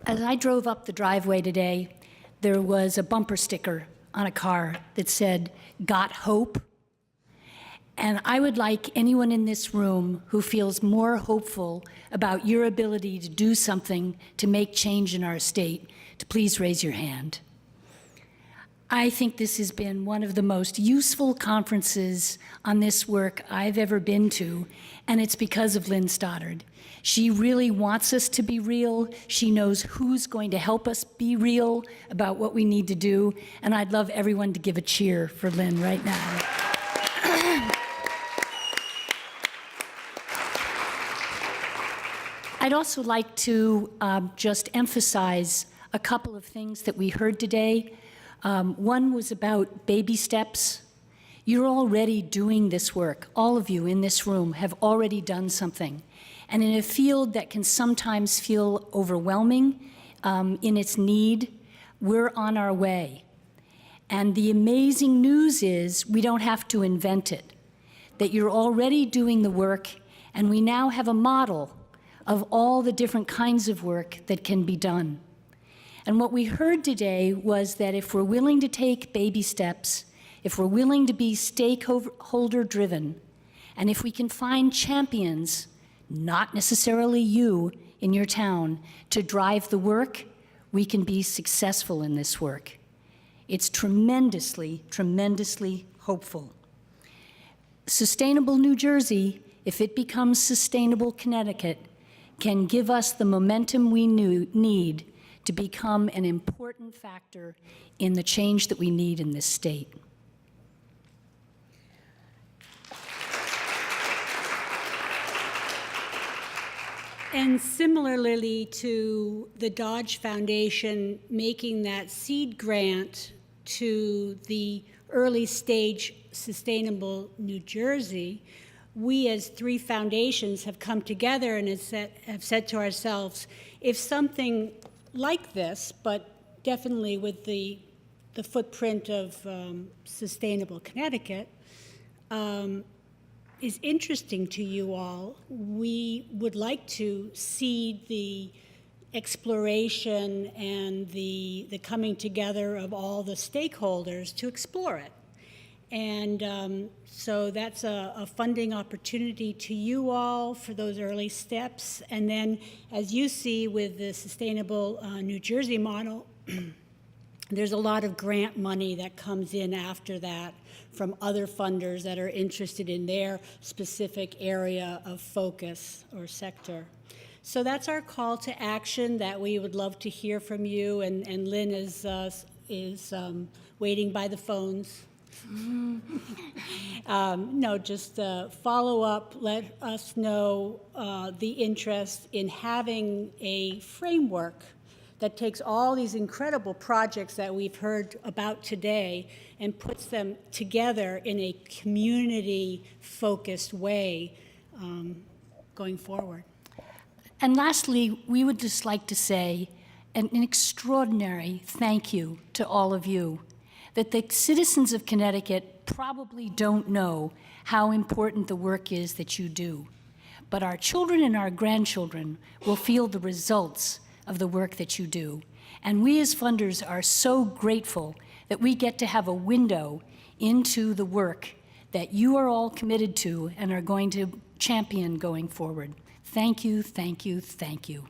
As I drove up the driveway today, there was a bumper sticker on a car that said, "Got hope?" And I would like anyone in this room who feels more hopeful about your ability to do something to make change in our state to please raise your hand. I think this has been one of the most useful conferences on this work I've ever been to, and it's because of Lynn Stoddard. She really wants us to be real. She knows who's going to help us be real about what we need to do, and I'd love everyone to give a cheer for Lynn right now. I'd also like to just emphasize a couple of things that we heard today. One was about baby steps. You're already doing this work. All of you in this room have already done something. And in a field that can sometimes feel overwhelming in its need, we're on our way. And the amazing news is we don't have to invent it, that you're already doing the work, and we now have a model of all the different kinds of work that can be done. And what we heard today was that if we're willing to take baby steps, if we're willing to be stakeholder-driven, and if we can find champions, not necessarily you in your town, to drive the work, we can be successful in this work. It's tremendously, tremendously hopeful. Sustainable New Jersey, if it becomes sustainable Connecticut, can give us the momentum we need to become an important factor in the change that we need in this state. And similarly to the Dodge Foundation making that seed grant to the early stage Sustainable New Jersey, we as three foundations have come together and have said to ourselves, if something like this, but definitely with the footprint of Sustainable Connecticut, is interesting to you all, we would like to see the exploration and the coming together of all the stakeholders to explore it. And so that's a funding opportunity to you all for those early steps. And then, as you see with the Sustainable New Jersey model, there's a lot of grant money that comes in after that from other funders that are interested in their specific area of focus or sector. So that's our call to action, that we would love to hear from you. And Lynn is waiting by the phones. No, just follow up, let us know the interest in having a framework that takes all these incredible projects that we've heard about today and puts them together in a community-focused way going forward. And lastly, we would just like to say an extraordinary thank you to all of you, that the citizens of Connecticut probably don't know how important the work is that you do. But our children and our grandchildren will feel the results of the work that you do. And we as funders are so grateful that we get to have a window into the work that you are all committed to and are going to champion going forward. Thank you, thank you, thank you.